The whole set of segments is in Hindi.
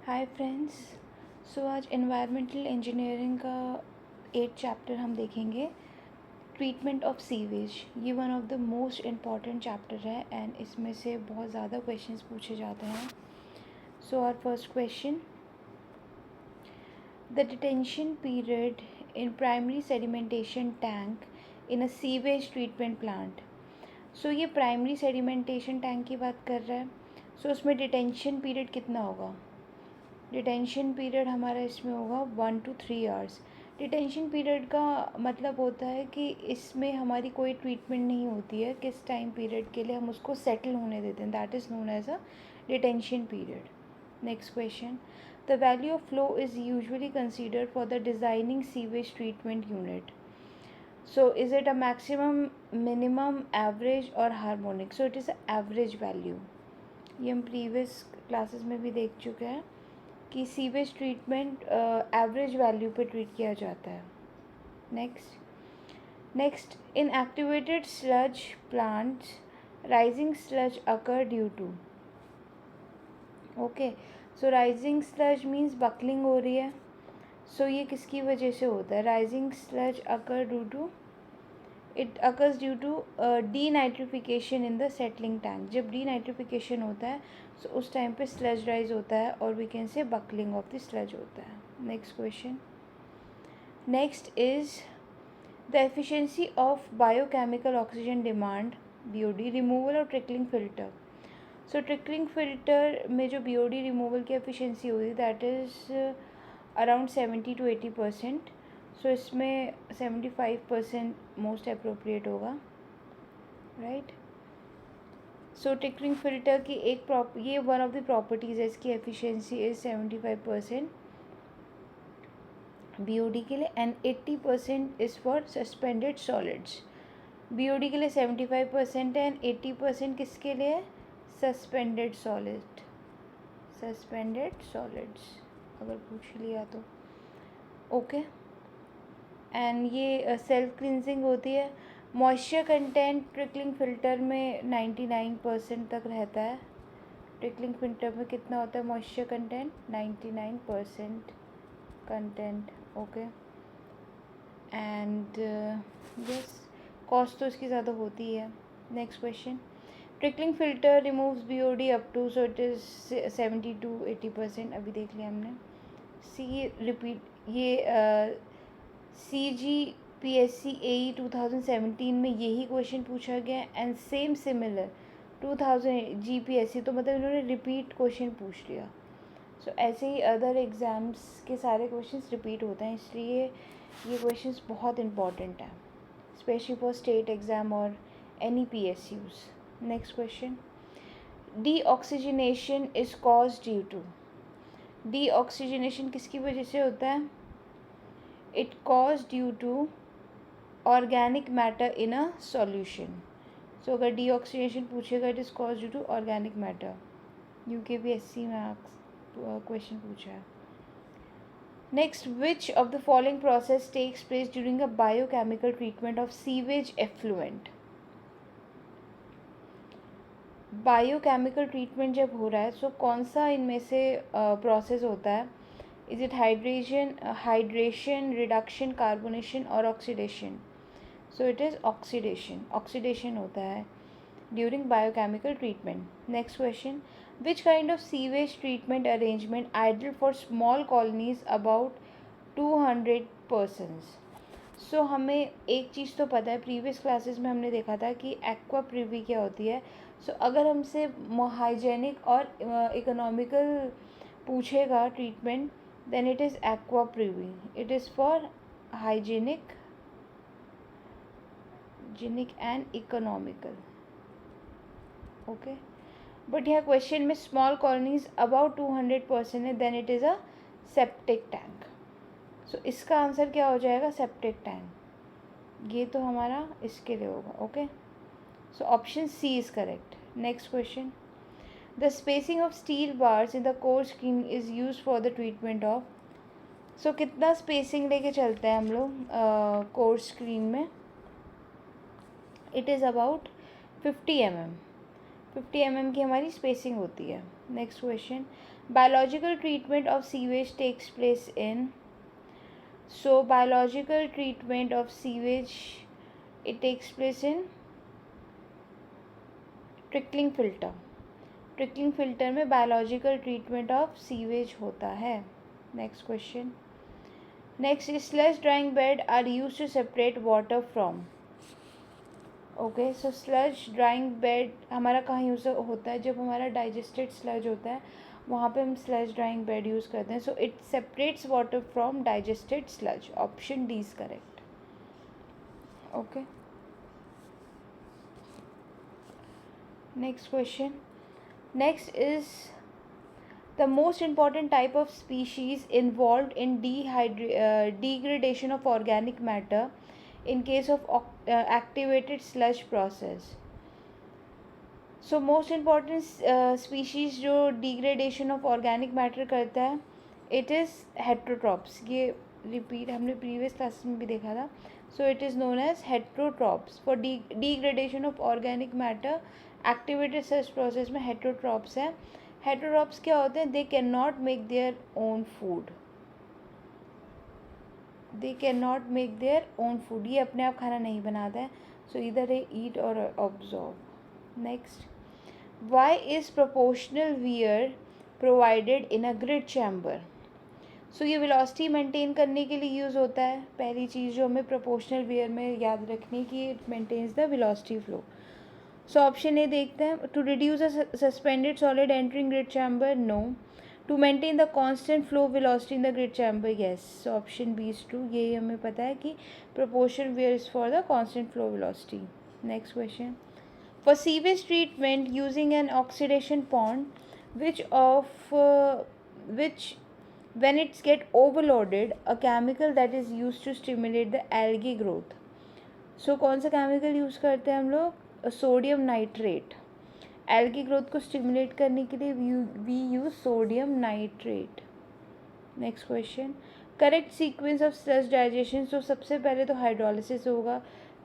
Hi friends. सो आज एनवायरमेंटल इंजीनियरिंग का 8 चैप्टर हम देखेंगे। ट्रीटमेंट ऑफ सीवेज, ये one of the most important chapter है एंड इसमें से बहुत ज़्यादा क्वेश्चंस पूछे जाते हैं। So our first question, the detention period in primary sedimentation tank in a sewage treatment plant. So ये प्राइमरी सेडिमेंटेशन टैंक की बात कर रहा है। सो उसमें डिटेंशन पीरियड कितना होगा? डिटेंशन पीरियड हमारा इसमें होगा 1 to 3 आवर्स। डिटेंशन पीरियड का मतलब होता है कि इसमें हमारी कोई ट्रीटमेंट नहीं होती है, किस टाइम पीरियड के लिए हम उसको सेटल होने देते हैं, that is known as a detention period. Next question, the value of flow is usually considered for the designing sewage treatment unit. So is it a maximum, minimum, average और harmonic? So it is a average value. ये हम प्रीवियस क्लासेस में भी देख चुके हैं कि सीवेज ट्रीटमेंट एवरेज वैल्यू पे ट्रीट किया जाता है। Next, in activated sludge plants rising sludge occur due to. Okay, so rising sludge means bulking हो रही है। सो ये किसकी वजह से होता है? Rising sludge occur due to, it occurs due to denitrification in the settling tank. जब डीनाइट्रिफिकेशन होता है सो उस टाइम पे स्लज राइज होता है और we can say bulking of the sludge होता है। Next question, next is the efficiency of biochemical oxygen demand BOD removal और trickling filter. So trickling filter में जो बीओडी रिमूवल की एफिशिएंसी होती है that is around 70 to 80%। So इसमें 75% मोस्ट अप्रोप्रिएट होगा, राइट। सो ट्रिकलिंग फिल्टर की ये वन ऑफ द प्रॉपर्टीज़ है, इसकी एफिशिएंसी इज़ 75% बीओडी के लिए and 80% is for suspended solids. BOD के लिए 75% है एंड 80% किसके लिए? सस्पेंडेड सॉलिड, सस्पेंडेड सॉलिड्स अगर पूछ लिया तो। ओके, एंड ये सेल्फ क्लिनजिंग होती है। मॉइस्चर कंटेंट ट्रिकलिंग फ़िल्टर में 99% तक रहता है। ट्रिकलिंग फिल्टर में कितना होता है moisture content? 99% content. Okay, and yes, cost तो इसकी ज़्यादा होती है। Next question, trickling filter removes BOD up to, so it is 70 to 80%, अभी देख लिया हमने। सी रिपीट, ये CGPSC AE 2017 में यही क्वेश्चन पूछा गया एंड सेम सिमिलर 2000 GPSC, तो मतलब इन्होंने रिपीट क्वेश्चन पूछ लिया। सो ऐसे ही अदर एग्ज़ाम्स के सारे क्वेश्चंस रिपीट होते हैं, इसलिए ये क्वेश्चंस बहुत इंपॉर्टेंट हैं स्पेशली फॉर स्टेट एग्ज़ाम और any PSUs। Next question, deoxygenation is cause due to. Deoxygenation किसकी वजह से होता है? It cause due to organic matter in a solution. So अगर डीऑक्सीजनेशन पूछेगा it is cause due to organic matter. UKPSC में क्वेश्चन पूछा है। Next, which of the following process takes place during a biochemical treatment of sewage effluent. Biochemical treatment जब हो रहा है सो कौन सा इनमें से प्रोसेस होता है? Is it hydration, reduction, carbonation और oxidation? So it is oxidation. Oxidation होता है during biochemical treatment. Next question, which kind of sewage treatment arrangement ideal for small colonies about 200 persons? So हमें एक चीज़ तो पता है, प्रीवियस क्लासेस में हमने देखा था कि एक्वा प्रिवी क्या होती है। सो अगर हमसे हाइजेनिक और इकोनॉमिकल पूछेगा treatment then it is aqua privy. It is for hygienic and economical. Okay, but यहाँ क्वेश्चन में स्मॉल कॉलोनीज अबाउट 200 पर्सन है then it is a septic tank. So इसका आंसर क्या हो जाएगा? Septic tank. ये तो हमारा इसके लिए होगा। Okay, so option C is correct. Next question, the spacing of steel bars in the coarse screen is use for the treatment of. सो कितना स्पेसिंग लेके चलते हैं हम लोग कोर स्क्रीन में? It is about 50 mm। 50 mm की हमारी स्पेसिंग होती है. Next question, biological treatment of sewage takes place in. So biological treatment of sewage, it takes place in trickling filter. Trickling filter में बायोलॉजिकल ट्रीटमेंट ऑफ सीवेज होता है. Next question, next is sludge drying bed are use to separate water from. Okay, so sludge drying bed हमारा कहाँ यूज़ होता है? जब हमारा डाइजेस्टेड स्लज होता है वहाँ पे हम स्लज ड्राइंग बेड यूज़ करते हैं. So it separates water from digested sludge. Option D is correct. Okay, next question, next is the most important type of species involved in degradation of organic matter in case of activated sludge process. So most important species जो degradation of organic matter करता है, it is heterotrophs. ये repeat हमने previous क्लास में भी देखा था. So it is known as heterotrophs. For degradation of organic matter activated search process में हेटेरोट्रॉप्स हैं. हेटेरोट्रॉप्स क्या होते हैं? They can not make their own food. They can not make their own food. ये अपने आप खाना नहीं बनाता है. सो इधर है ईट और observe. Next, why is proportional weir provided in a grit chamber. So ये वेलोसिटी मेंटेन करने के लिए यूज़ होता है. पहली चीज़ जो हमें प्रोपोर्शनल वियर में याद रखनी कि it maintains the velocity flow. So option A देखते हैं. To reduce a suspended solid entering grit chamber, no. To maintain the constant flow velocity in the grit chamber, yes. So option B is true. ये हमें पता है कि proportion where is for the constant flow velocity. Next question, for sewage treatment using an oxidation pond which when it's get overloaded a chemical that is used to stimulate the algae growth. So कौन सा केमिकल यूज़ करते हैं हम लोग? Sodium nitrate. एल्गी ग्रोथ को स्टिमुलेट करने के लिए we use sodium nitrate. Next question, correct sequence of sludge digestion. So सबसे पहले तो हाइड्रोलिसिस होगा,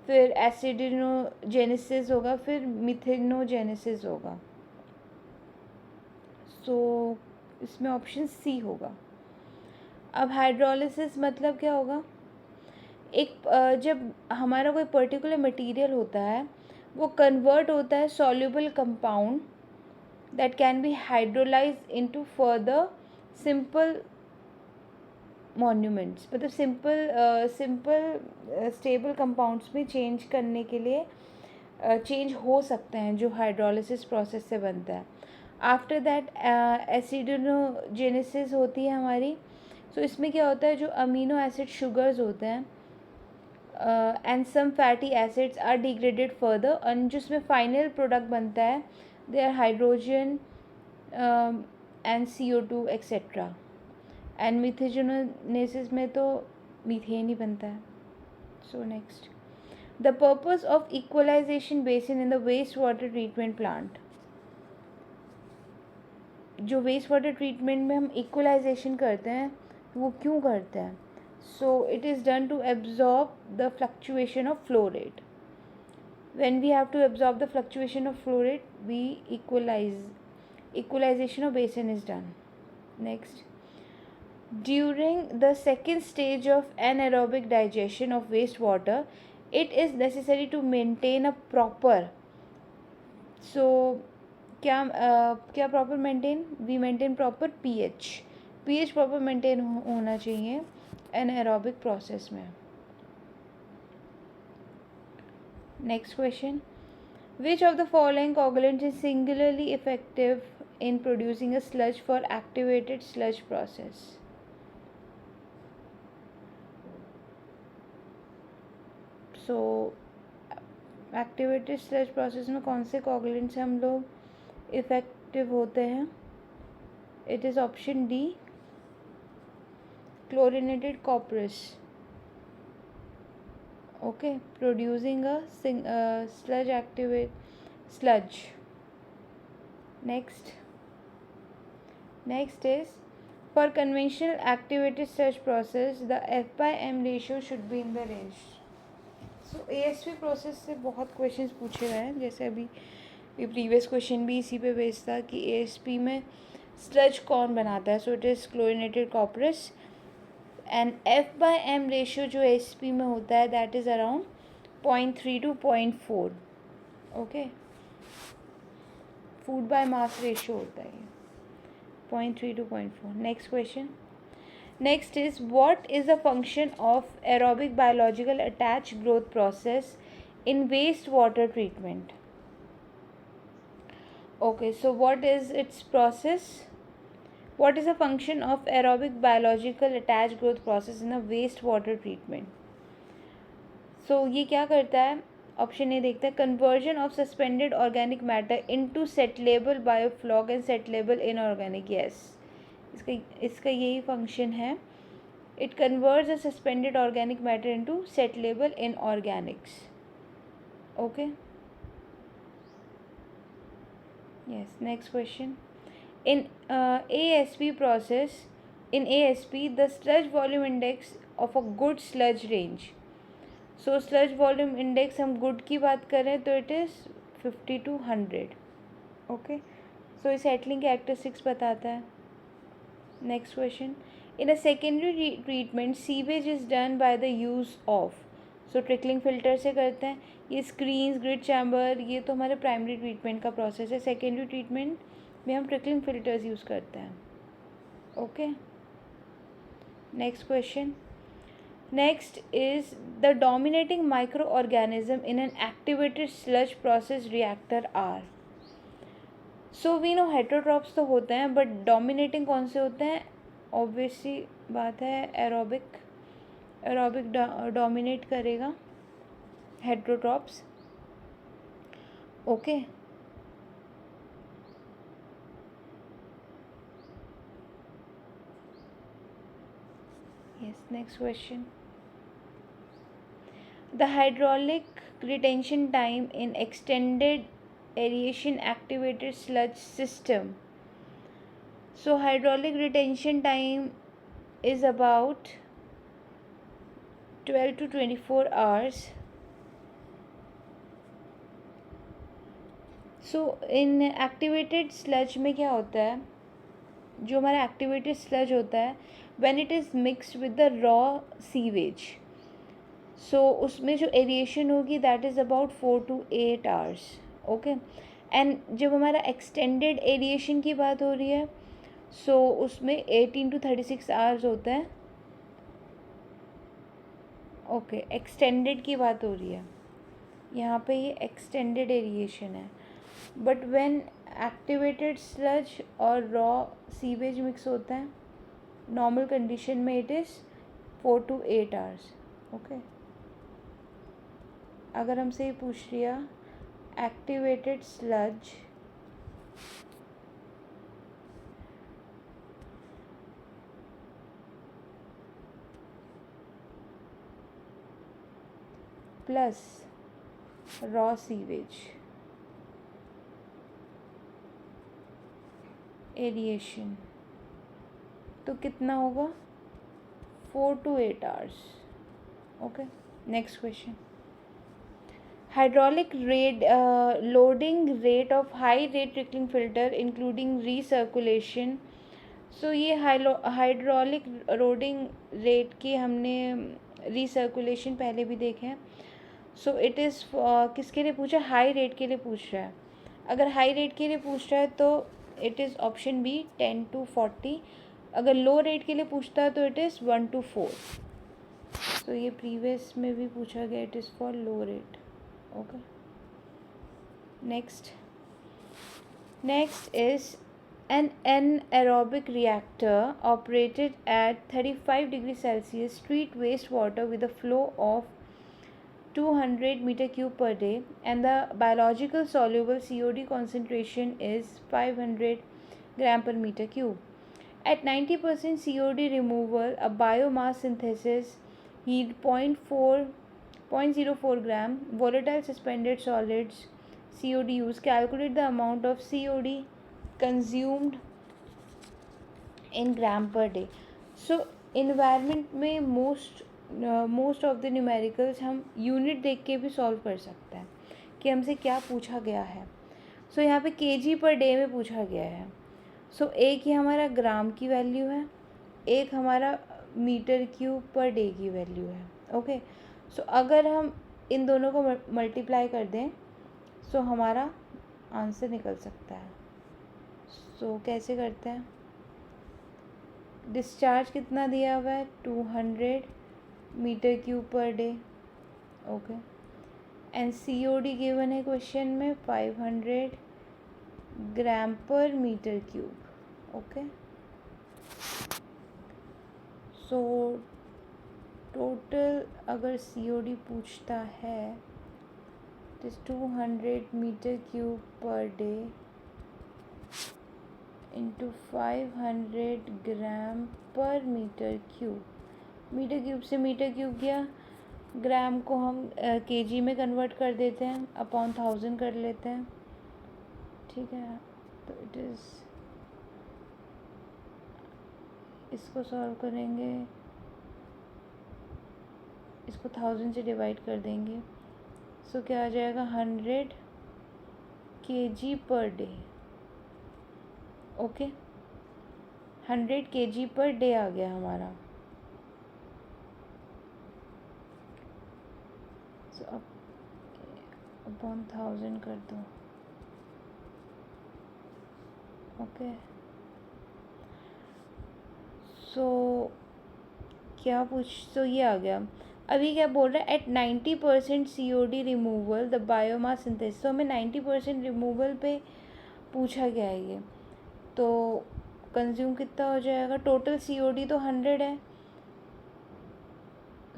फिर एसिडोजेनेसिस होगा, फिर मिथेनोजेनेसिस होगा. सो इसमें ऑप्शन सी होगा. अब हाइड्रोलिसिस मतलब क्या होगा? जब हमारा कोई पर्टिकुलर मटेरियल होता है वो कन्वर्ट होता है soluble compound that can be hydrolyse into further simple monuments. मतलब सिंपल स्टेबल कंपाउंड्स में चेंज करने के लिए चेंज हो सकते हैं जो हाइड्रोलिसिस प्रोसेस से बनता है. आफ्टर दैट एसिडोजेनेसिस होती है हमारी. सो इसमें क्या होता है? जो अमीनो एसिड शुगर्स होते हैं and some fatty acids are degraded further and जिसमें फाइनल प्रोडक्ट बनता है they are hydrogen and CO2 etc. and मिथेनोजेनेसिस में तो मीथेन ही बनता है. So next, the purpose of equalization basin in the wastewater treatment plant. जो वेस्ट वाटर ट्रीटमेंट में हम इक्वलाइजेशन करते हैं वो क्यों करते हैं? So it is done to absorb the fluctuation of flow rate. When we have to absorb the fluctuation of flow rate, we equalization of basin is done. Next, during the second stage of anaerobic digestion of wastewater, it is necessary to maintain a proper. So क्या proper maintain? We maintain proper pH. pH proper maintain होना चाहिए एनाएरोबिक प्रोसेस में. Next question, which of the following coagulant is singularly effective in producing a sludge for activated sludge process. So activated sludge process में कौन से कोगुलेंट से हम लोग इफेक्टिव होते हैं? It is option D, chlorinated copperas. Okay, producing a sludge. Next is, for conventional activated sludge process the F/m ratio should be in the range. So ASP process से बहुत क्वेश्चंस पूछे गए हैं. जैसे अभी ये प्रीवियस क्वेश्चन भी इसी पे बेस्ड था कि ASP में स्लज कौन बनाता है. So it is chlorinated copperas. And F/m ratio जो ASP में होता है that is around 0.3 to 0.4. Okay, food by mass ratio होता है ये 0.3 to 0.4. Next question. Next is what is the function of aerobic biological attach growth process in wastewater treatment. Okay, so what is its process? What is the function of aerobic biological attached growth process in a wastewater treatment? So ये क्या करता है? ऑप्शन ए देखते हैं. Conversion of suspended organic matter into settleable biofloc and settleable inorganic. Yes, इसका यही फंक्शन है. It converts a suspended organic matter into settleable inorganics. Okay. Yes, next question. In ASP process, in ASP, the sludge volume index of a good sludge range. So sludge volume index हम good की बात करें तो it is 50 to 100. Okay. So ये settling characteristics बताता है. Next question. In a secondary treatment, sewage is done by the use of. So trickling filter से करते हैं. ये स्क्रीन्स, ग्रिड चैम्बर, ये तो हमारे प्राइमरी ट्रीटमेंट का प्रोसेस है. सेकेंडरी ट्रीटमेंट में हम ट्रिकलिंग फ़िल्टर्स यूज़ करते हैं. Okay, next question. Next is the dominating micro organism in an activated sludge process reactor are. So we know heterotrophs तो होते हैं, बट डोमिनेटिंग कौन से होते हैं? ऑब्वियसली बात है एरोबिक डोमिनेट करेगा heterotrophs. Okay, yes, next question. The hydraulic retention time in extended aeration activated sludge system. So hydraulic retention time is about 12 to 24 hours. So in activated sludge में क्या होता है? जो हमारा एक्टिवेटेड स्लज होता है when it is mixed with the raw sewage, so उसमें जो एरिएशन होगी that is about 4 to 8 hours. Okay, and जब हमारा एक्सटेंडेड एरिएशन की बात हो रही है सो उसमें 18 to 36 hours होता है. ओके, एक्सटेंडेड की बात हो रही है यहाँ पे, ये एक्सटेंडेड एरिएशन है. बट व्हेन एक्टिवेटेड स्लज और रॉ सीवेज मिक्स होता है नॉर्मल कंडीशन में it is 4 to 8 hours. Okay, अगर हमसे ये पूछ लिया activated sludge plus raw sewage aeration तो कितना होगा? 4 to 8 hours. Okay, next question. Hydraulic rate loading rate of high rate trickling filter including recirculation. So ये हाइड्रोलिक लोडिंग रेट की हमने रीसर्कुलेशन पहले भी देखे हैं. सो इट इज़ किसके लिए पूछा? हाई रेट के लिए पूछ रहा है. अगर हाई रेट के लिए पूछ रहा है तो it is option B 10 to 40. अगर लो रेट के लिए पूछता है तो इट इज़ 1 to 4. तो ये प्रीवियस में भी पूछा गया, it is for low rate. Okay, next is an anaerobic reactor operated at 35 degrees Celsius treat wastewater with a flow of 200 meter cube per day and the biological soluble COD concentration is 500 gram per meter cube. At 90% COD removal, a biomass synthesis yield 0.04 gram volatile suspended solids COD use. Calculate the amount of COD consumed in gram per day. So environment में मोस्ट ऑफ द न्यूमेरिकल्स हम यूनिट देख के भी सॉल्व कर सकते हैं कि हमसे क्या पूछा गया है. सो यहाँ पे केजी पर डे में पूछा गया है। सो एक ये हमारा ग्राम की वैल्यू है, एक हमारा मीटर क्यूब पर डे की वैल्यू है। ओके, सो अगर हम इन दोनों को मल्टीप्लाई कर दें सो हमारा आंसर निकल सकता है। सो कैसे करते हैं? डिस्चार्ज कितना दिया हुआ है? 200 meter cube per day. Okay, and COD given है क्वेश्चन में 500 gram per meter cube. Okay, so total अगर COD पूछता है it is 200 meter cube per day into 500 gram per meter cube. Meter cube से मीटर क्यूब गया, ग्राम को हम केजी में कन्वर्ट कर देते हैं, अपॉन 1000 कर लेते हैं। ठीक है, तो इट इज़, इसको सॉल्व करेंगे, इसको 1000 से डिवाइड कर देंगे। सो क्या आ जाएगा? 100 kg per day. Okay, 100 kg per day आ गया हमारा। सो अब अपॉन 1000 कर दो। ओके, सो क्या सो ये आ गया। अभी क्या बोल रहा है? At 90% COD removal the biomass synthesis. तो हमें 90% रिमूवल पे पूछा गया है ये, तो कंज्यूम कितना हो जाएगा? टोटल COD तो 100 है,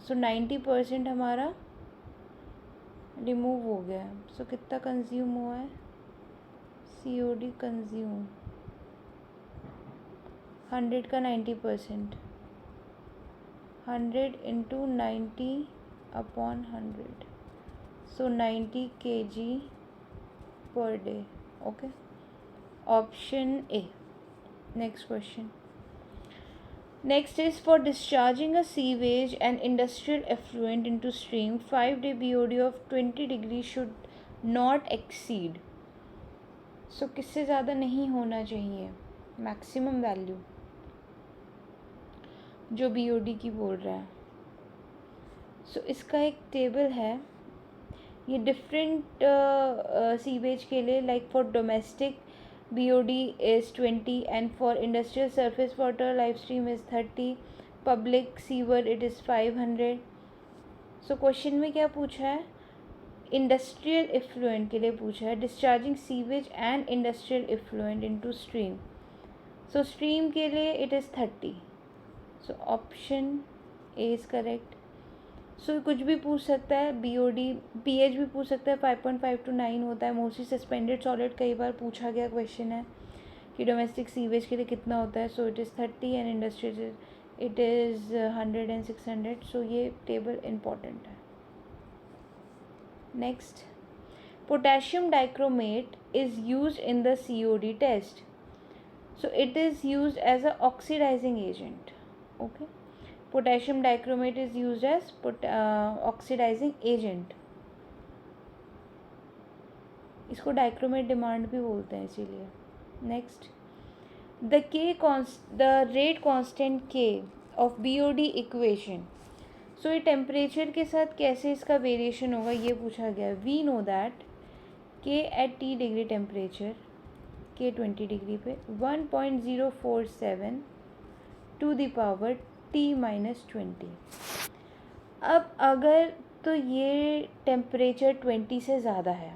सो 90% हमारा रिमूव हो गया। सो कितना कंज्यूम हुआ है? COD कंज्यूम 100 का 90%, 100 into 90 upon 100, so 90 kg per day. Okay, option A. Next question. Next is for discharging a sewage and industrial effluent into stream, 5-day BOD of 20 degree should not exceed. So किससे ज़्यादा नहीं होना चाहिए मैक्सिमम वैल्यू जो BOD की बोल रहा है? सो इसका एक टेबल है, ये डिफरेंट सीवेज के लिए, like for domestic BOD is 20 and for industrial surface water live stream is 30, public sewer it is 500. So question में क्या पूछा है? इंडस्ट्रियल इफ्लुएंट के लिए पूछा है, discharging sewage and industrial effluent into stream. So stream के लिए it is 30, so option A is correct. So कुछ भी पूछ सकता है, BOD pH भी पूछ सकता है, 5.5 to 9 होता है मोस्टली। सस्पेंडेड सॉलिड कई बार पूछा गया क्वेश्चन है कि डोमेस्टिक सीवेज के लिए कितना होता है। So it is 30 and industrial it is 100 and 600। So ये टेबल इम्पॉर्टेंट है। Next, potassium dichromate is use in the COD test. So it is use as a oxidizing agent. Okay, potassium dichromate is use as oxidizing agent. इसको डाइक्रोमेट डिमांड भी बोलते हैं इसीलिए। Next, the rate constant K of BOD equation. So ये टेम्परेचर के साथ कैसे इसका वेरिएशन होगा ये पूछा गया। We know that K at T degree temperature, K 20 degree पे 1.047 टू द पावर T-20। अब अगर तो ये टेम्परेचर 20 से ज़्यादा है,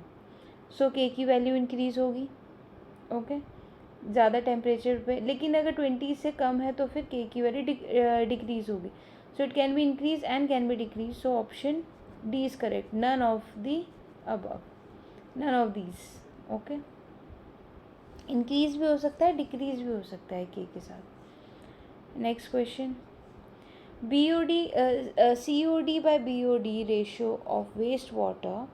सो K की वैल्यू इंक्रीज़ होगी। ओके, ज़्यादा टेम्परेचर पे, लेकिन अगर 20 से कम है तो फिर K की वैल्यू डिक्रीज़ होगी। So it can be increase and can be decrease. So option D is correct, none of the above, none of these. Okay, increase भी हो सकता है, डिक्रीज भी हो सकता है K के साथ। Next question, BOD COD by BOD ratio of waste water.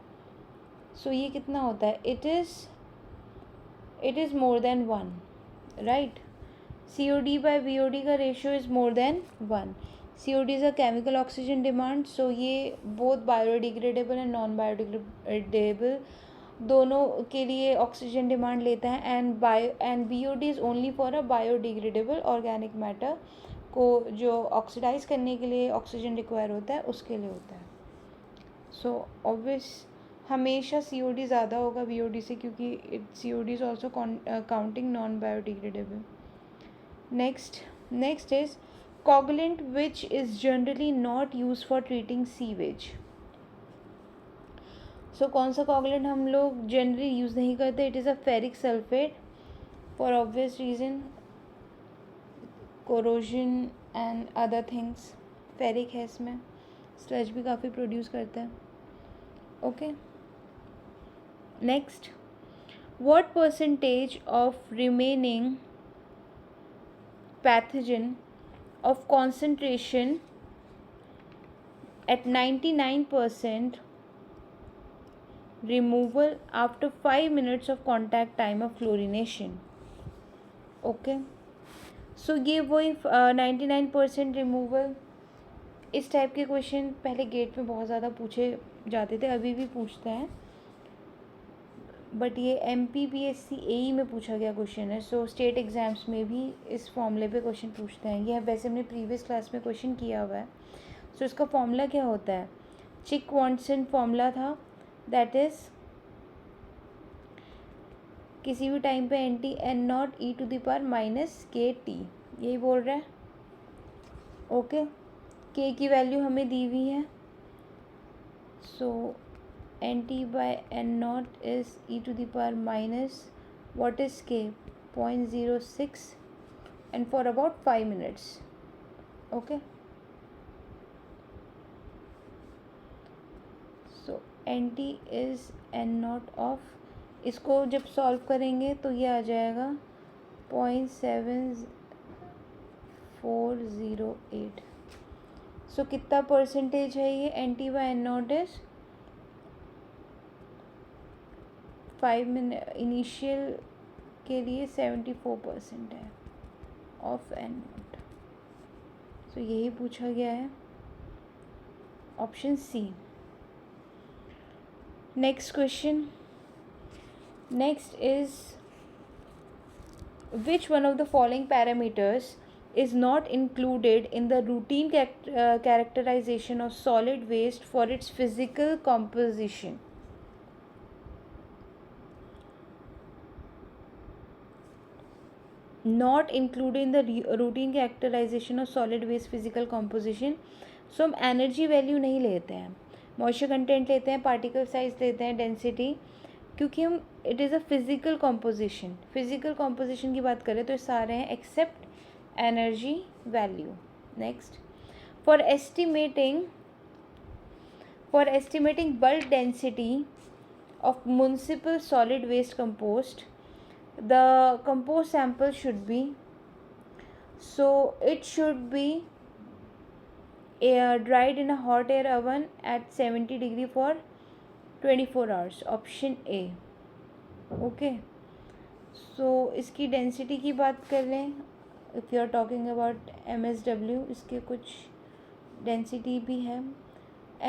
So ये कितना होता है? It is more than 1, right? COD by BOD का ratio is more than 1। COD is a chemical oxygen demand, so ये both biodegradable and non biodegradable दोनों के लिए ऑक्सीजन डिमांड लेता है, and BOD is only for a biodegradable organic matter को जो ऑक्सीडाइज करने के लिए ऑक्सीजन रिक्वायर होता है उसके लिए होता है. सो ऑब्वियस हमेशा COD ज़्यादा होगा BOD से, क्योंकि COD is also counting non biodegradable. Next is coagulant which is generally not used for treating sewage. सो कौन सा coagulant हम लोग जनरली यूज़ नहीं करते? It is a ferric sulphate for obvious reason, corrosion and other things. Ferric है इसमें, स्लज भी काफ़ी प्रोड्यूस करता है. Okay, next, what percentage of remaining pathogen of concentration at 99% removal after 5 minutes of contact time of chlorination. Okay, so ये वही 99% रिमूवल. इस टाइप के क्वेश्चन पहले गेट में बहुत ज़्यादा पूछे जाते थे, अभी भी पूछते हैं, बट ये MPPSC AE में पूछा गया क्वेश्चन है. सो स्टेट एग्ज़ाम्स में भी इस फॉर्मूले पे क्वेश्चन पूछते हैं. यह वैसे हमने प्रीवियस क्लास में क्वेश्चन किया हुआ है. सो इसका फॉर्मूला क्या होता है? चिक-वाटसन फॉर्मूला था, दैट इज़ किसी भी टाइम पे NT N0e⁻−KT, यही बोल रहा है. ओके, K की वैल्यू हमें दी हुई है. सो NT/N0 is e⁻, what is K? 0.06, and for about 5 minutes. Okay, so NT is N0 of, इसको जब सॉल्व करेंगे तो ये आ जाएगा 0.7408. सो कितना परसेंटेज है ये? NT/N0 इज 5 मिनट इनिशियल के लिए 74% है ऑफ N0. सो यही पूछा गया है, option C. Next question. Next is which one of the following parameters is not included in the routine characterization of solid waste for its physical composition? Not included in the routine characterization of solid waste physical composition. सो हम एनर्जी वैल्यू नहीं लेते हैं, मॉइस्चर कंटेंट लेते हैं, पार्टिकल साइज लेते हैं, डेंसिटी, क्योंकि हम it is a physical composition. Physical composition की बात करें तो सारे हैं except energy value. Next, for estimating bulk density of municipal solid waste compost, the compost sample should be, so it should be dried in a hot air oven at 70 degree for 24 hours. Option A. Okay, so इसकी डेंसिटी की बात कर लें, if you are talking about MSW, इसके कुछ डेंसिटी भी है.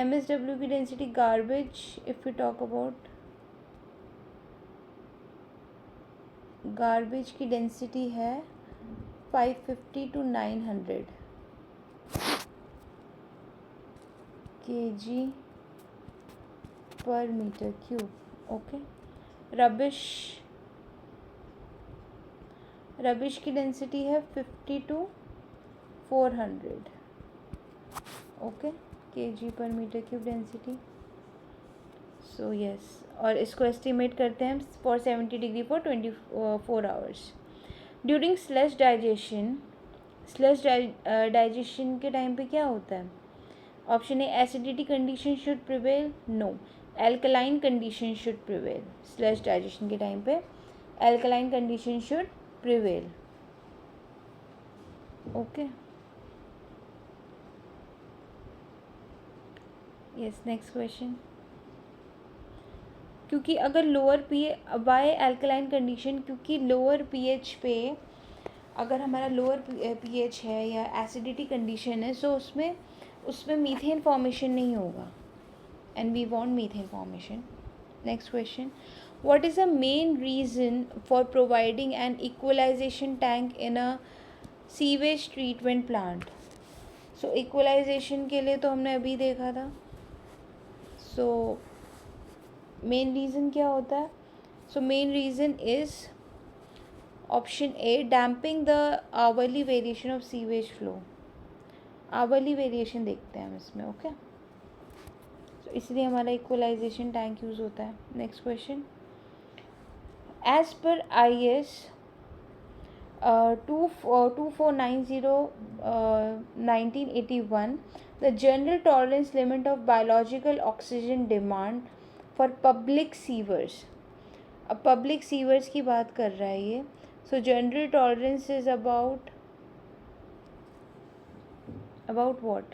MSW की density garbage, if you talk about garbage की डेंसिटी है 550 to 900 kg per meter cube. Okay, rubbish की डेंसिटी है 50 to 400. Okay, kg per meter cube density. So yes, और इसको एस्टिमेट करते हैं for 70 degree for 24 hours. During sludge digestion के टाइम पे क्या होता है? Option A, acidity condition should prevail. No, alkaline condition should prevail. Sludge digestion के टाइम पे alkaline condition should prevail. Okay, yes. Next question. क्योंकि अगर लोअर बाय एल्कलाइन कंडीशन, क्योंकि लोअर pH पे अगर हमारा लोअर pH है या एसिडिटी कंडीशन है, सो उसमें मीथेन फॉर्मेशन नहीं होगा, and we want methane formation. Next question. What is the main reason for providing an equalization tank in a sewage treatment plant? So equalization के लिए तो हमने अभी देखा था. सो मेन रीज़न क्या होता है? So main reason is option A, damping the hourly variation of sewage flow. Hourly variation देखते हैं हम इसमें. ओके, सो इसलिए हमारा इक्वलाइजेशन टैंक यूज़ होता है. Next question. As per I S 2490/1981, the general tolerance limit of biological oxygen demand for public sewers. अब public sewers की बात कर रहा है ये. So general tolerance is about what?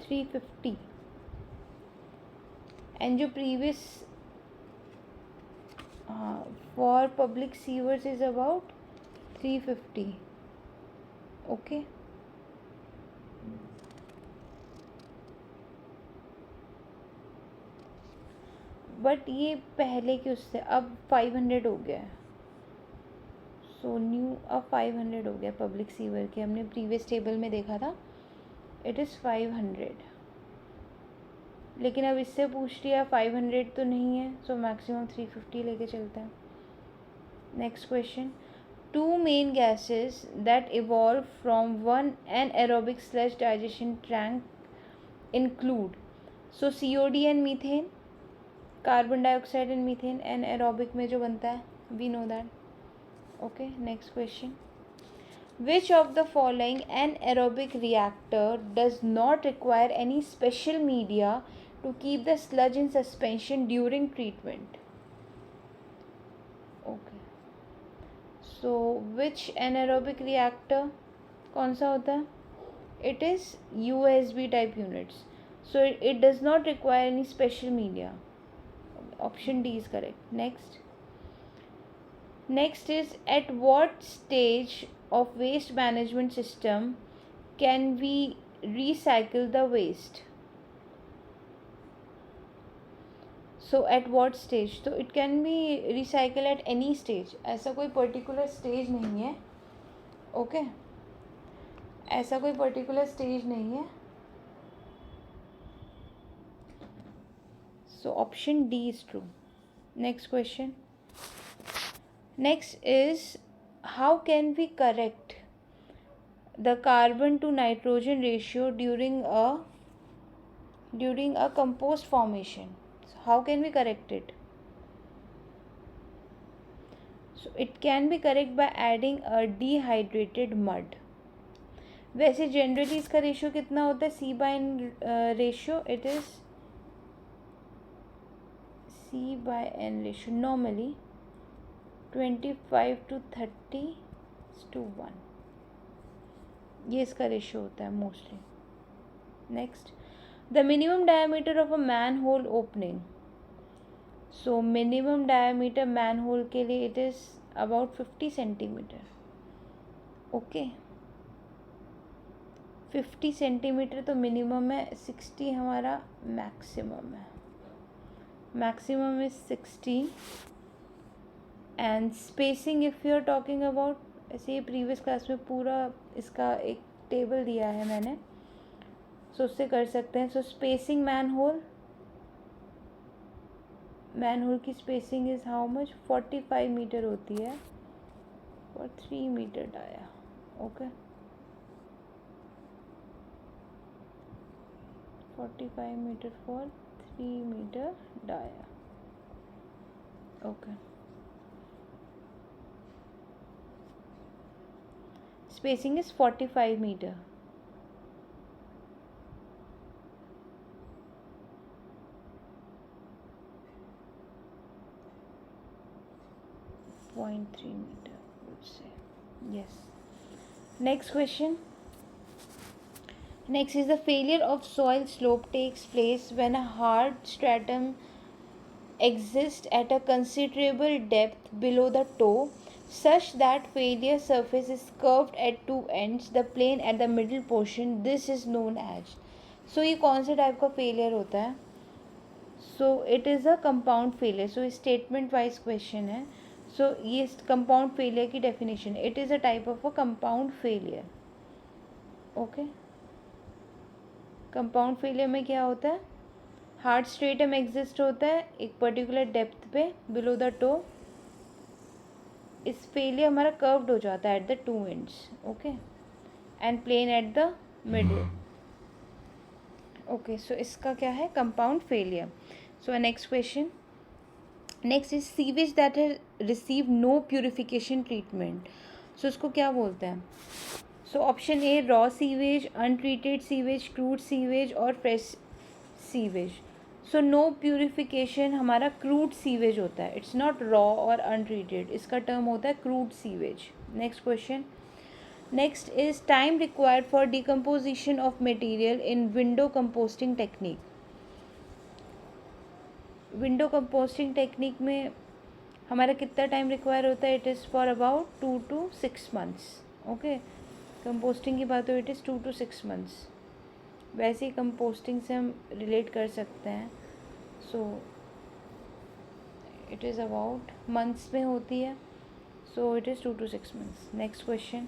350. And जो previous for public sewers is about 350. Okay. But ये पहले के उससे अब 500 हो गया है. सो न्यू अब 500 हो गया पब्लिक सीवर के. हमने प्रीवियस टेबल में देखा था इट इज़ 500, लेकिन अब इससे पूछ लिया 500 तो नहीं है. सो मैक्सिमम 350 लेके चलते हैं. Next question. Two main gases that evolve from one anaerobic sludge digestion tank include, so COD and methane, carbon dioxide and methane. anaerobic में जो बनता है, we know that. Okay, next question. Which of the following anaerobic reactor does not require any special media to keep the sludge in suspension during treatment? Okay. So which anaerobic reactor कौन सा होता है? It is USB type units. So it does not require any special media. Option D is correct. Next is at what stage of waste management system can we recycle the waste? So at what stage? तो it can be recycle at any stage. ऐसा कोई पर्टिकुलर स्टेज नहीं है. ओके, ऐसा कोई पर्टिकुलर स्टेज नहीं है. So option D is true. Next question. Next is how can we correct the carbon to nitrogen ratio during a compost formation? How can we correct it? So it can be correct by adding a dehydrated mud. वैसे जनरली इसका रेशियो कितना होता है? C/N ratio. It is C/N ratio normally 25:30:1. ये इसका रेशियो होता है mostly. Next. The minimum diameter of a manhole opening. So minimum diameter manhole के लिए it is about 50 centimetre. Okay, 50 centimetre तो मिनिमम है. 60 हमारा मैक्सिमम है. Maximum is 60. And spacing if you are talking about, ऐसे ही प्रीवियस क्लास में पूरा इसका एक टेबल दिया है मैंने, सो उससे कर सकते हैं. सो स्पेसिंग मैन होल की spacing is how much? 45 metre होती है और 3 metre dia. Okay, 45 metre for 3 metre dia. Okay, spacing is 45 meter. .3 meter, would say. Yes. Next question. Next is the failure of soil slope takes place when a hard stratum exists at a considerable depth below the toe, such that failure surface is curved at two ends, the plane at the middle portion. This is known as. So ये कौन से टाइप का फेलियर होता है? So it is a compound failure. So statement wise question है. सो ये कंपाउंड फेलियर की definition, it is a type of a compound failure. Okay, compound failure में क्या होता है, हार्ट स्ट्रेटम एग्जिस्ट होता है एक पर्टिकुलर डेप्थ पे बिलो द टो. इस फेलियर हमारा कर्व्ड हो जाता है at the two ends. Okay, and plane at the middle. Okay, so इसका क्या है, compound failure. So next question, next is sewage that has receive no purification treatment. So इसको क्या बोलते हैं. So option A raw sewage, untreated sewage, crude sewage और fresh sewage. So no purification हमारा क्रूड सीवेज होता है. इट्स नॉट रॉ और अनट्रीटेड, इसका टर्म होता है crude sewage. Next question, next is time required for decomposition of material in window composting technique. Window composting technique में हमारा कितना टाइम रिक्वायर होता है, it is for about 2 to 6 months. Okay, composting की बात हो, इट इज़ 2 to 6 months. वैसे ही कंपोस्टिंग से हम रिलेट कर सकते हैं. सो इट इज़ अबाउट मंथ्स में होती है. So it is 2 to 6 months. Next question,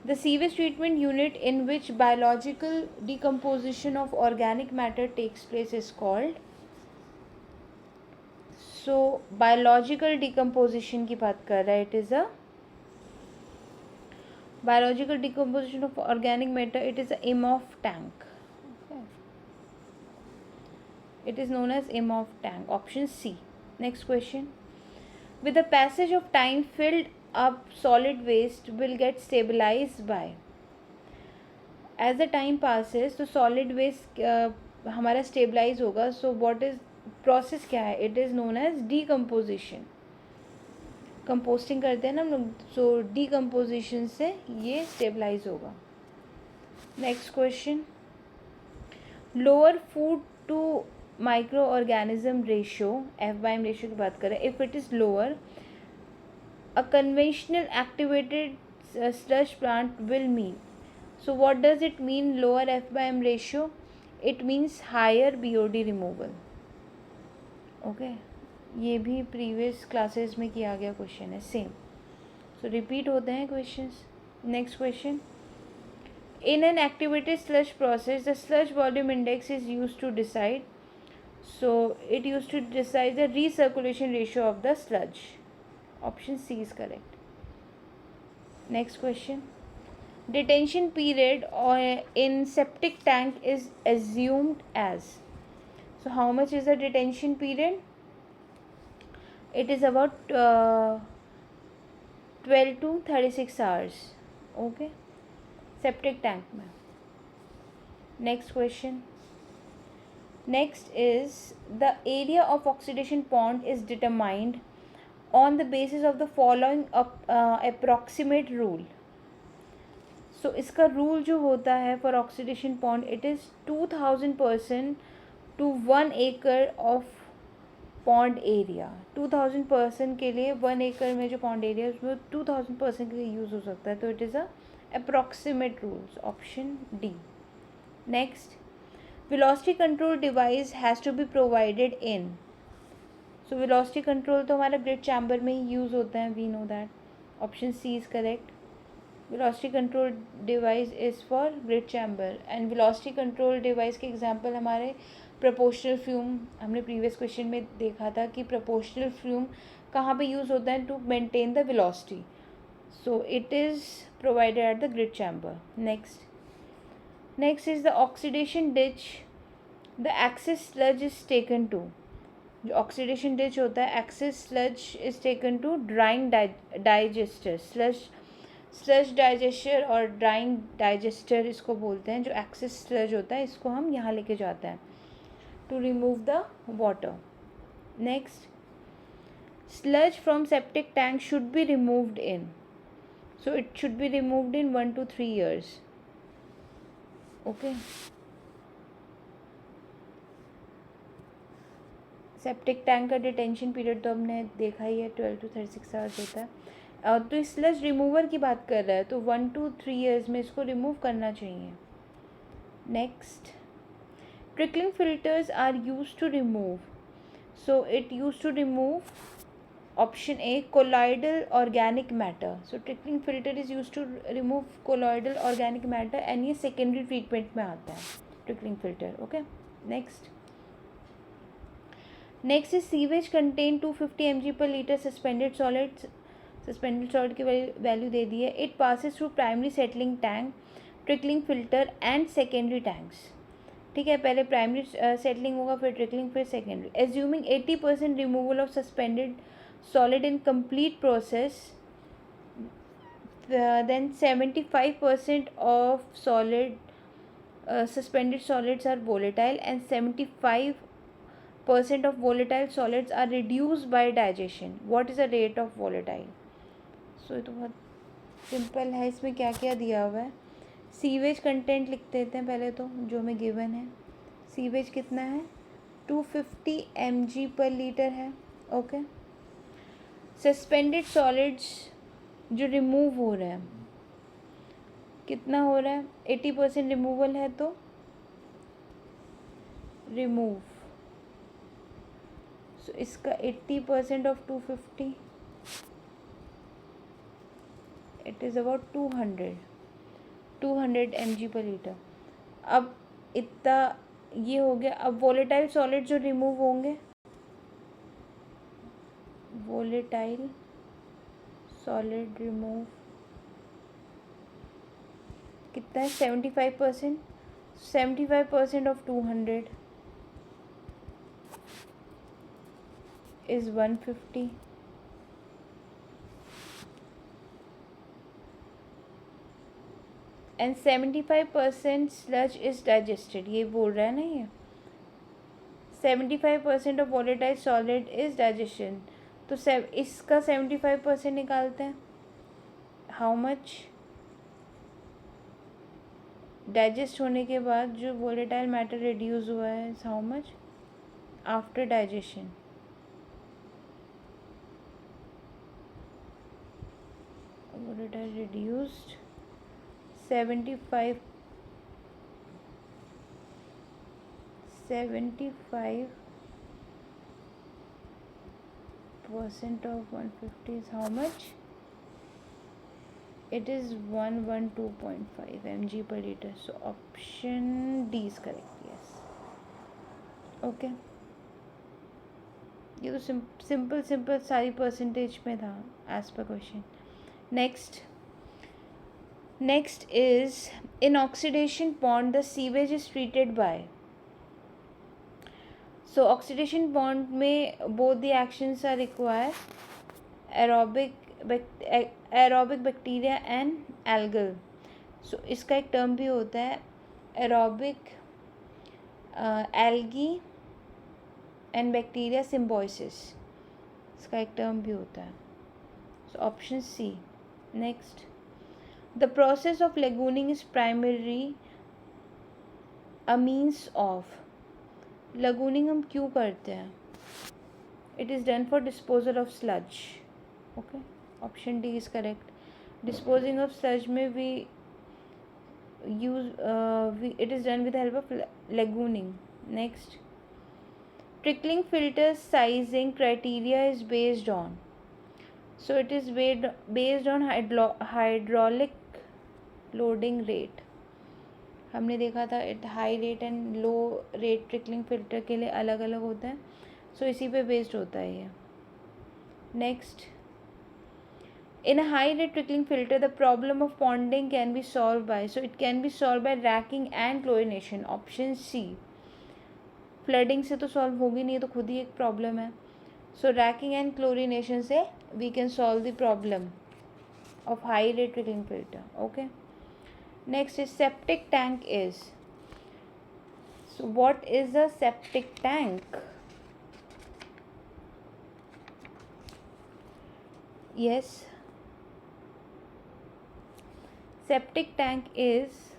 the sewage treatment unit in which biological decomposition of organic matter takes place is called. so biological decomposition की बात कर रहा है. it is a biological decomposition of organic matter, it is a Imhoff tank. Okay. it is known as Imhoff tank. option C. next question, with the passage of time filled up solid waste will get stabilized by. as the time passes तो solid waste हमारा stabilize होगा. so what is process क्या है, it is known as decomposition. Composting करते हैं ना हम लोग, सो डीकम्पोजिशन से ये स्टेबलाइज होगा. Next question, lower food to microorganism ratio, F/m ratio की बात करें, if it is lower a conventional activated sludge plant will mean. So what does it mean lower F/m ratio, it means higher BOD removal. Okay, ये भी प्रीवियस क्लासेस में किया गया क्वेश्चन है सेम. सो रिपीट होते हैं questions. Next question, in an activated sludge process the sludge volume index is use to decide. So it use to decide the recirculation ratio of the sludge. Option C is correct. Next question, detention period in septic tank is assumed as. so how much is the detention period, it is about 12 to 36 hours. okay, septic tank में. next question, next is the area of oxidation pond is determined on the basis of the following approximate rule. so इसका रूल जो होता है for oxidation pond, it is 2000% to 1 acre of pond area. 2000% के लिए 1 acre में जो पॉन्ड एरिया है उसमें 2000% के लिए यूज़ हो सकता है. तो it is a approximate rules. Option D. Next, velocity control device has to be provided in. So velocity control तो हमारा ग्रिड चैम्बर में ही यूज़ होता है, we know that. Option C is correct. Velocity control device is for grit chamber. And velocity control device के एग्जांपल हमारे प्रोपोर्शनल फ्यूम, हमने प्रीवियस क्वेश्चन में देखा था कि प्रोपोर्शनल फ्यूम कहाँ पे यूज़ होता है to maintain the velocity. So it is provided at the grit chamber. Next is the oxidation ditch the excess sludge is taken to. जो ऑक्सीडेशन डिच होता है, excess sludge is taken to drying digester. Sludge digester और ड्राइंग डाइजेस्टर इसको बोलते हैं. जो एक्सेस स्लज होता है इसको हम यहाँ लेके जाते हैं to remove the water. Next, sludge from septic tank should be removed in. So it should be removed in 1 to 3 years. Okay. Septic tank का डिटेंशन पीरियड तो हमने देखा ही है, 12 to 36 आवर्स होता है. तो स्लज रिमूवर की बात कर रहा है तो 1 to 3 years में इसको रिमूव करना चाहिए. Next, Trickling filters are used to remove. So it used to remove option A, colloidal organic matter. So trickling filter is used to remove colloidal organic matter and ये secondary treatment में आता है trickling filter. Okay, next is sewage contain 250 mg per liter suspended solid की वैल्यू दे दी है. It passes through primary settling tank, trickling filter and secondary tanks. ठीक है, पहले प्राइमरी सेटलिंग होगा, फिर ट्रिकलिंग, फिर secondary. Assuming 80% removal of suspended solid in complete process, then 75% of solid suspended solids are volatile and 75% of volatile solids are reduced by digestion. What is the rate of volatile? So ये तो बहुत सिंपल है. इसमें क्या क्या दिया हुआ है. सीवेज कंटेंट लिख देते हैं पहले तो, जो हमें गिवन है. सीवेज कितना है, 250 mg पर लीटर है. ओके. सस्पेंडेड सॉलिड्स जो रिमूव हो रहे हैं, कितना हो रहा है, 80% रिमूवल है तो रिमूव. सो इसका 80% of 250, it is about 200 mg पर लीटर. अब इतना ये हो गया. अब वोलेटाइल सॉलिड जो रिमूव होंगे, वोलेटाइल सॉलिड रिमूव कितना है, 75%. 75% of 200 is 150. And 75% sludge is digested. ये बोल रहा है ना, ये 75% of volatile solid is digestion. तो इसका 75% निकालते हैं. हाउ मच डाइजेस्ट होने के बाद जो वोलेटाइल मैटर रिड्यूस हुआ है, how much after digestion. Volatile reduced 75% of 150 is how much? It is 112.5 mg per liter. So option D is correct. Yes. Okay. ये तो सिंपल सारी परसेंटेज में था as per question. Next is, in oxidation pond the sewage is treated by. So oxidation pond में both the actions are required, aerobic bacteria and algal. So इसका एक term भी होता है aerobic algae and bacteria symbiosis. इसका एक term भी होता है. So option C. Next, the process of lagooning is primarily a means of. लगूनिंग हम क्यों करते हैं? It is done for disposal of sludge. Okay, option D is correct. Disposing of sludge में we use it is done with help of lagooning. Next, trickling filter sizing criteria is based on. So it is based on hydraulic loading rate. हमने देखा था it high rate and low rate trickling filter के लिए अलग अलग होता है. सो इसी पे बेस्ड होता है ये. Next, in a high rate trickling filter the problem of ponding can be solve by. So it can be solve by racking and chlorination. Option C. Flooding से तो सॉल्व होगी नहीं, तो खुद ही एक प्रॉब्लम है. सो रैकिंग एंड क्लोरिनेशन से we can solve the problem of high rate trickling filter. Okay. Next is septic tank is. So what is a septic tank? Yes, septic tank is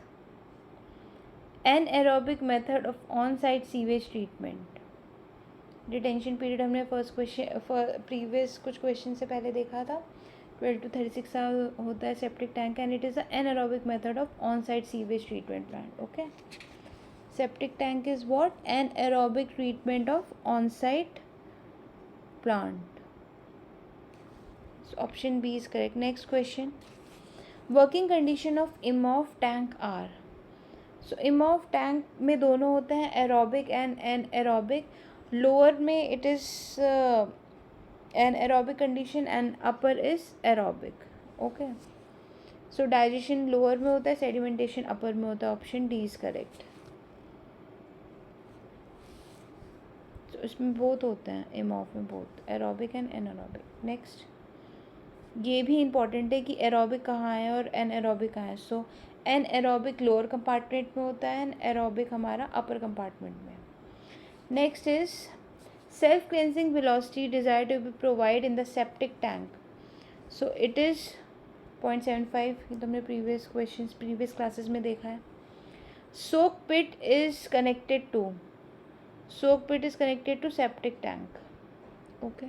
an aerobic method of on-site sewage treatment. Detention period हमने प्रीवियस कुछ क्वेश्चन से पहले देखा था. 12 to 36 साल होता है septic tank and it is a anaerobic method of on site sewage treatment plant. Okay. septic tank is what? An aerobic treatment of on-site plant. So option B is correct. Next question. Working condition of IMOF tank are. So IMOF tank में दोनों होते हैं, aerobic and anaerobic. Lower में it is an aerobic condition and upper is aerobic. Okay. So digestion lower में होता है, sedimentation upper में होता है. Option D is correct. तो इसमें बोथ होते हैं, इमॉफ में both aerobic and anaerobic. Next, ये भी इम्पॉर्टेंट है कि एरोबिक कहाँ है और एनारोबिक कहाँ है. सो एनारोबिक लोअर कंपार्टमेंट में होता है एंड एरोबिक हमारा अपर कंपार्टमेंट में. Next is self cleansing velocity desire to be provide in the septic tank. So it is 0.75. ये तो हमने प्रीवियस क्लासेस में देखा है. Soak pit is connected to septic tank. Okay.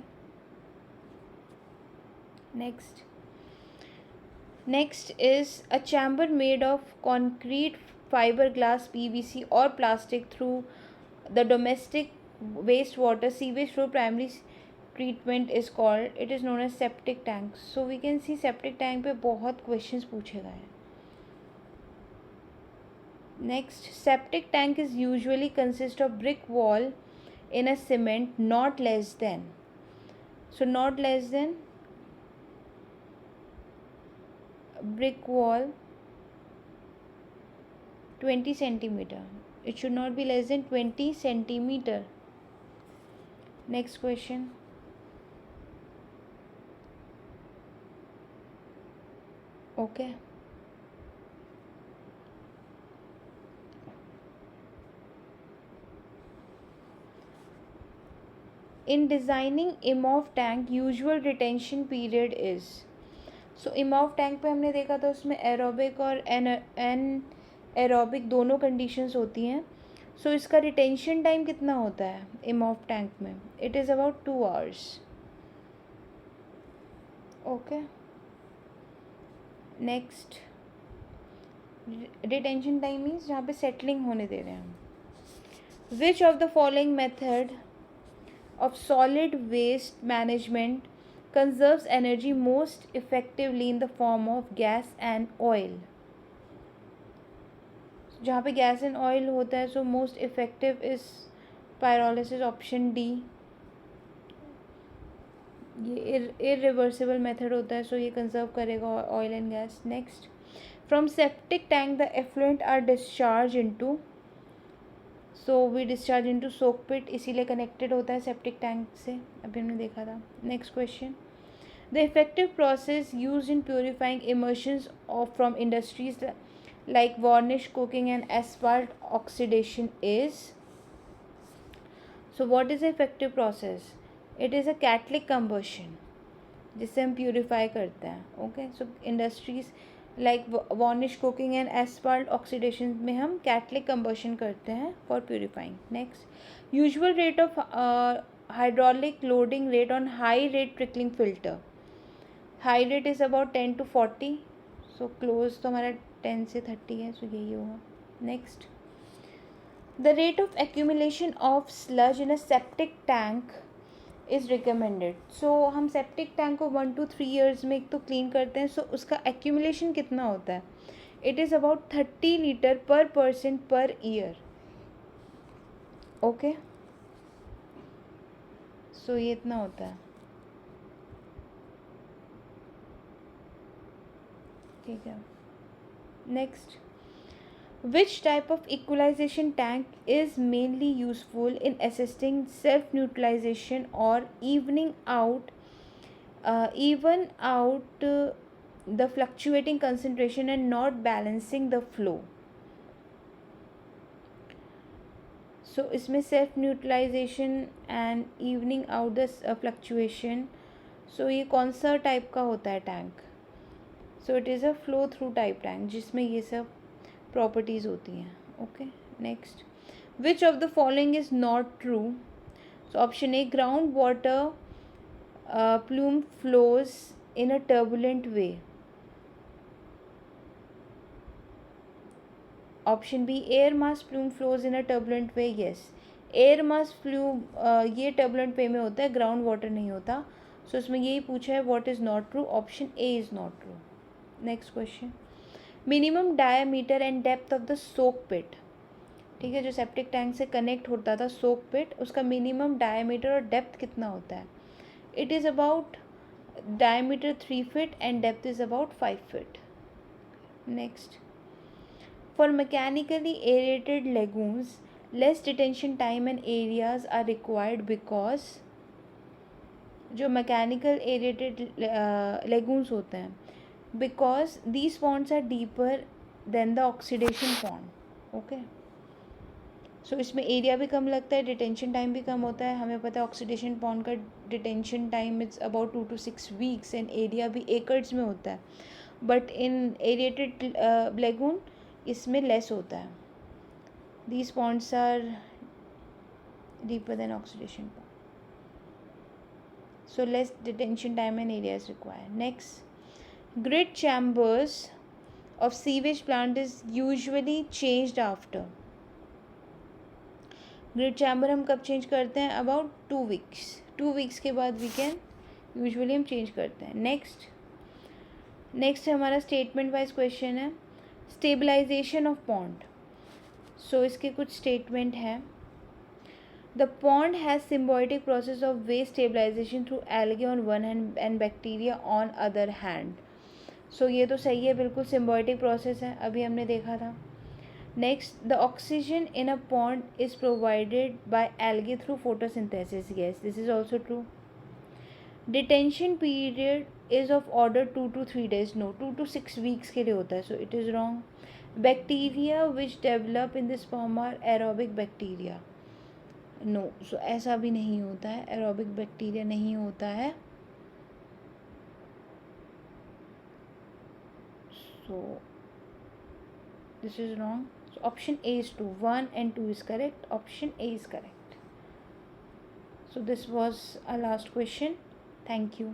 Next is a chamber made of concrete, fiberglass, PVC or plastic through the domestic wastewater sewage through primary treatment is called, it is known as septic tank. So we can see septic tank पे बहुत questions पूछे गए हैं. Next, septic tank is usually consist of brick wall in a cement not less than. So not less than brick wall 20 centimeter. It should not be less than 20 centimeter. Next question. Okay. In designing IMOF tank, usual retention period is. So IMOF tank पे हमने देखा था उसमें एरोबिक और एनारोबिक दोनों कंडीशंस होती हैं. सो इसका रिटेंशन टाइम कितना होता है IMOF टैंक में? It is about 2 hours. Okay. Next, retention time means जहाँ पे सेटलिंग होने दे रहे हैं हम. विच of the following method of solid waste management conserves energy most effectively in the form of gas and oil? जहाँ पे गैस एंड ऑयल होता है, so most effective is pyrolysis. Option D. ये इरिवर्सिबल मेथड होता है, सो ये कंजर्व करेगा oil and gas. Next, from septic tank the effluent are discharge into. So we discharge into soak pit, इसीलिए कनेक्टेड होता है सेप्टिक टैंक से, अभी हमने देखा था. Next question. The effective process use in purifying emissions of from industries like varnish, cooking and asphalt oxidation is. So what is the effective process? It is a catalytic combustion, जिससे हम प्योरीफाई करते हैं. Okay. So industries like varnish, cooking and asphalt oxidation में हम कैटलिक कंबशन करते हैं for purifying. Next, usual rate of hydraulic loading rate on high rate trickling filter. High rate is about 10 to 40. So close तो हमारा 10 से 30 है, सो यही होगा. Next, the rate of accumulation of sludge in a septic tank is recommended. So हम सेप्टिक टैंक को 1 to 3 years में एक तो क्लीन करते हैं. सो उसका एक्यूमुलेशन कितना होता है? इट इज़ अबाउट 30 लीटर पर person per year. Okay. So ये इतना होता है. ठीक है. Next, which type of equalization tank is mainly useful in assisting self neutralization or even out the fluctuating concentration and not balancing the flow? So इसमें self neutralization and evening out the fluctuation. So ये कौन सा टाइप का होता है tank? So it is a flow through type tank जिसमें ये सब प्रॉपर्टीज़ होती हैं. Okay. Next, which of the following is not true? So option A, ground water plume flows in a turbulent way. Option B, air mass flume flows in a turbulent way, yes air mass flume ये टर्बुलेंट वे में होता है, ग्राउंड वाटर नहीं होता. सो इसमें यही पूछा है what is not true, option A is not true. Next question, minimum diameter and depth of the soak pit. ठीक है, जो सेप्टिक टैंक से कनेक्ट होता था सोक पिट, उसका मिनिमम डायमीटर और डेप्थ कितना होता है. It is about diameter 3 feet and depth is about 5 feet. Next, for mechanically aerated lagoons, less detention time and areas are required because जो मैकेनिकल एरेटेड लेगून्स होते हैं, because these ponds are deeper than the oxidation pond. Okay, so इसमें एरिया भी कम लगता है, डिटेंशन टाइम भी कम होता है. हमें पता है ऑक्सीडेशन पॉन्ड का detention time it's about 2 to 6 weeks and area भी एकर्स में होता है. बट इन एरिएटेड लेगून इसमें लेस होता है. These ponds are deeper than oxidation pond, so less detention time and area is required. Next, grid chambers of sewage plant is usually changed after. Grid chamber हम कब चेंज करते हैं, अबाउट 2 weeks. 2 weeks के बाद वी कैन यूजुअली हम चेंज करते हैं. नेक्स्ट हमारा स्टेटमेंट वाइज क्वेश्चन है, स्टेबलाइजेशन ऑफ पॉन्ड. सो इसके कुछ स्टेटमेंट है. The pond has symbiotic process of waste stabilization through algae on one hand and bacteria on other hand. So ये तो सही है, बिल्कुल symbiotic process है, अभी हमने देखा था. Next, the oxygen in a pond is provided by algae through photosynthesis. Yes, this is also true. Detention period is of order 2 to 3 days. No, 2 to 6 weeks के लिए होता है, so it is wrong. Bacteria which develop in this form are aerobic bacteria. No, so ऐसा भी नहीं होता है, एरोबिक बैक्टीरिया नहीं होता है. So this is wrong. So option A is true, 1 and 2 is correct. Option A is correct. So this was our last question. Thank you.